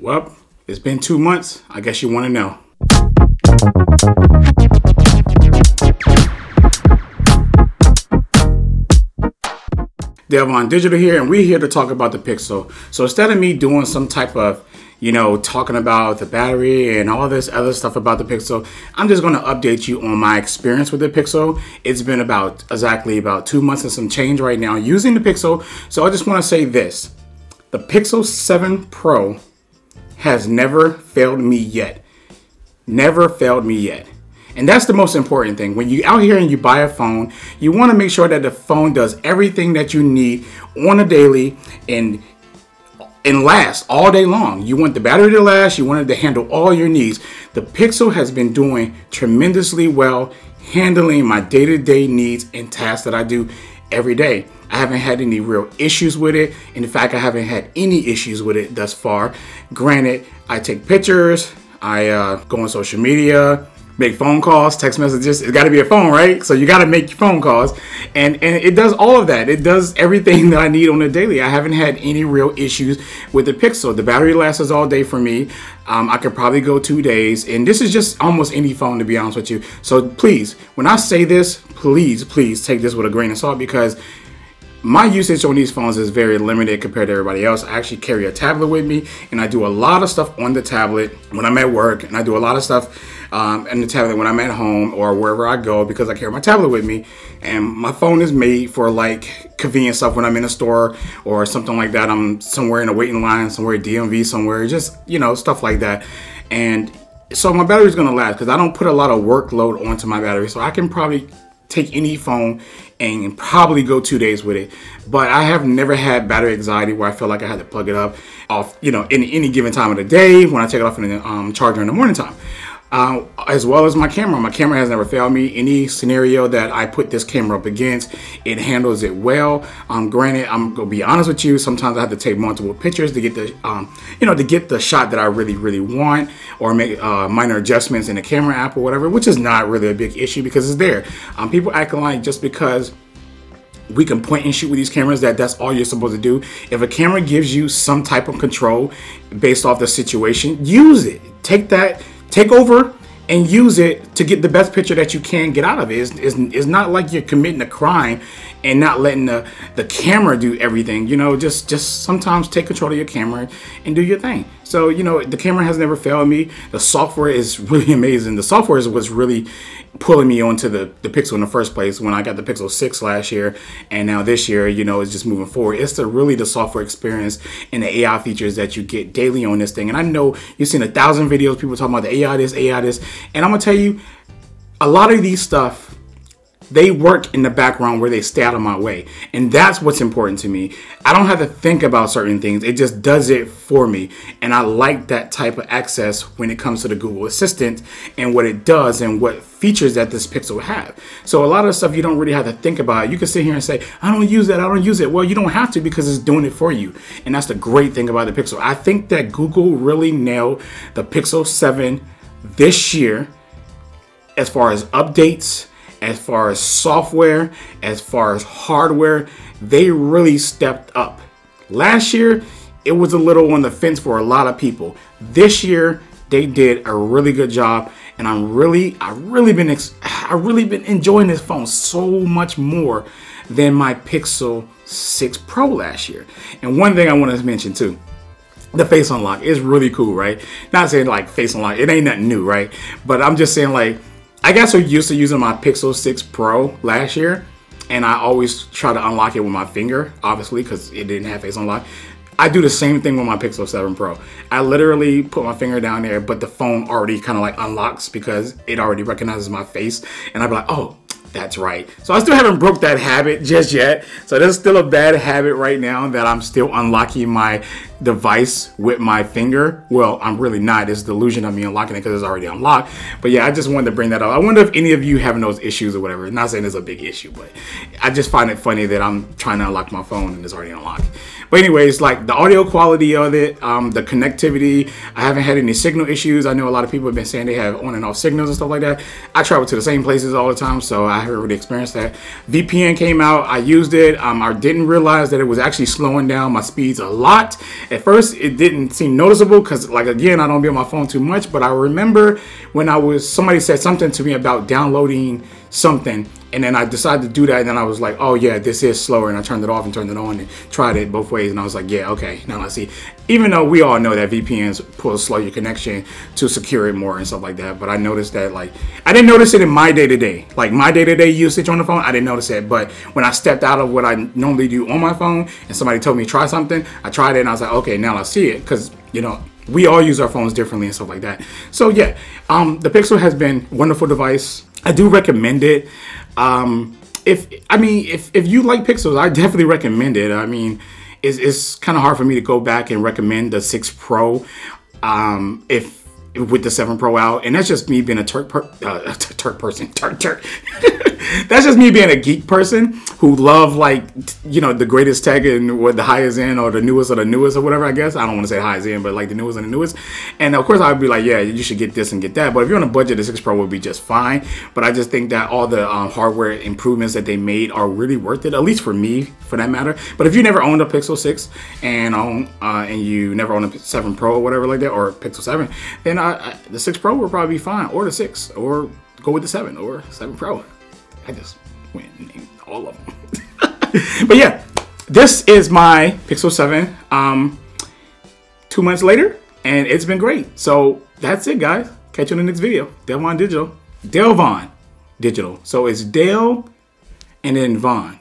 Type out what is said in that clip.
Well, it's been 2 months. I guess you want to know. Devon Digital here, and we're here to talk about the Pixel. So instead of me doing some type of, talking about the battery and all this other stuff about the Pixel, I'm just going to update you on my experience with the Pixel. It's been exactly about 2 months and some change right now using the Pixel. So I just want to say this. The Pixel 7 Pro has never failed me yet. Never failed me yet. And that's the most important thing. When you're out here and you buy a phone, you want to make sure that the phone does everything that you need on a daily and last all day long. You want the battery to last. You want it to handle all your needs. The Pixel has been doing tremendously well, handling my day-to-day needs and tasks that I do every day. I haven't had any real issues with it. In fact, I haven't had any issues with it thus far. Granted, I take pictures, I go on social media, make phone calls, text messages. It's got to be a phone, right? So you got to make your phone calls. And it does all of that. It does everything that I need on a daily. I haven't had any real issues with the Pixel. The battery lasts all day for me. I could probably go 2 days. And this is just almost any phone, to be honest with you. So please, when I say this, please take this with a grain of salt, because my usage on these phones is very limited compared to everybody else. I actually carry a tablet with me, and I do a lot of stuff on the tablet when I'm at work, and I do a lot of stuff in the tablet when I'm at home or wherever I go, because I carry my tablet with me. And my phone is made for like convenient stuff when I'm in a store or something like that. I'm somewhere in a waiting line, somewhere at DMV, somewhere, just stuff like that. And so my battery is going to last because I don't put a lot of workload onto my battery, so I can probably take any phone and probably go 2 days with it. But I have never had battery anxiety where I feel like I had to plug it up off, in any given time of the day when I take it off in the charger in the morning time. As well as my camera. My camera has never failed me. Any scenario that I put this camera up against, it handles it well. Granted, I'm gonna be honest with you, sometimes I have to take multiple pictures to get the, to get the shot that I really want, or make minor adjustments in the camera app or whatever, which is not really a big issue because it's there. People acting like just because we can point and shoot with these cameras that's all you're supposed to do. If a camera gives you some type of control based off the situation, use it. Take over and use it to get the best picture that you can get out of it. It's not like you're committing a crime and not letting the camera do everything. Just sometimes take control of your camera and do your thing. So, the camera has never failed me. The software is really amazing. The software is what's really pulling me onto the Pixel in the first place when I got the Pixel 6 last year. And now this year, it's just moving forward. It's really the software experience and the AI features that you get daily on this thing. And I know you've seen 1,000 videos, people talking about the AI this, AI this. And I'm going to tell you, a lot of these stuff, they work in the background where they stay out of my way. And that's what's important to me. I don't have to think about certain things. It just does it for me. And I like that type of access when it comes to the Google Assistant and what it does and what features that this Pixel have. So a lot of stuff you don't really have to think about. You can sit here and say, I don't use that, I don't use it. Well, you don't have to, because it's doing it for you. And that's the great thing about the Pixel. I think that Google really nailed the Pixel 7 this year as far as updates, as far as software, as far as hardware. They really stepped up. Last year, it was a little on the fence for a lot of people. This year, they did a really good job, and I really been enjoying this phone so much more than my Pixel 6 Pro last year. And one thing I want to mention too, the face unlock is really cool, right? Not saying like face unlock, it ain't nothing new, right? But I'm just saying, like, I got so used to using my Pixel 6 Pro last year, and I always try to unlock it with my finger, obviously, because it didn't have face unlock. I do the same thing with my Pixel 7 Pro. I literally put my finger down there, but the phone already kind of like unlocks because it already recognizes my face, and I'd be like, oh, that's right. So I still haven't broke that habit just yet. So there's still a bad habit right now that I'm still unlocking my device with my finger. Well, I'm really not. It's the illusion of me unlocking it because it's already unlocked. But yeah, I just wanted to bring that up. I wonder if any of you having those issues or whatever. Not saying it's a big issue, but I just find it funny that I'm trying to unlock my phone and it's already unlocked. But anyways, like the audio quality of it, the connectivity, I haven't had any signal issues. I know a lot of people have been saying they have on and off signals and stuff like that. I travel to the same places all the time, so I haven't really experienced that. VPN came out, I used it. I didn't realize that it was actually slowing down my speeds a lot. At first, it didn't seem noticeable because, like, again, I don't be on my phone too much. But I remember when somebody said something to me about downloading something, and then I decided to do that, and then I was like, oh yeah, this is slower, and I turned it off and turned it on and tried it both ways, and I was like, yeah, okay, now I see. Even though we all know that VPNs slow your connection to secure it more and stuff like that, but I noticed that, like, I didn't notice it in my day-to-day, like my day-to-day usage on the phone, I didn't notice it. But when I stepped out of what I normally do on my phone and somebody told me to try something, I tried it and I was like, okay, now I see it, because, you know, we all use our phones differently and stuff like that. So yeah, the Pixel has been a wonderful device. I do recommend it. If you like Pixels, I definitely recommend it. I mean, it's kind of hard for me to go back and recommend the 6 Pro if with the 7 Pro out, and that's just me being a Turk person. That's just me being a geek person who love, like, you know, the greatest tech and what the highest end or the newest or whatever, I guess. I don't want to say highest end, but like the newest and the newest. And of course I would be like, yeah, you should get this and get that. But if you're on a budget, the 6 Pro would be just fine. But I just think that all the hardware improvements that they made are really worth it, at least for me, for that matter. But if you never owned a Pixel 6 and you never owned a 7 Pro or whatever like that, or Pixel 7, then the 6 Pro will probably be fine, or the 6, or go with the 7 or 7 Pro. I just went and named all of them. But yeah, this is my Pixel 7 2 months later, and it's been great. So that's it, guys. Catch you in the next video. Delvon Digital. So it's Dale and then Vaughn.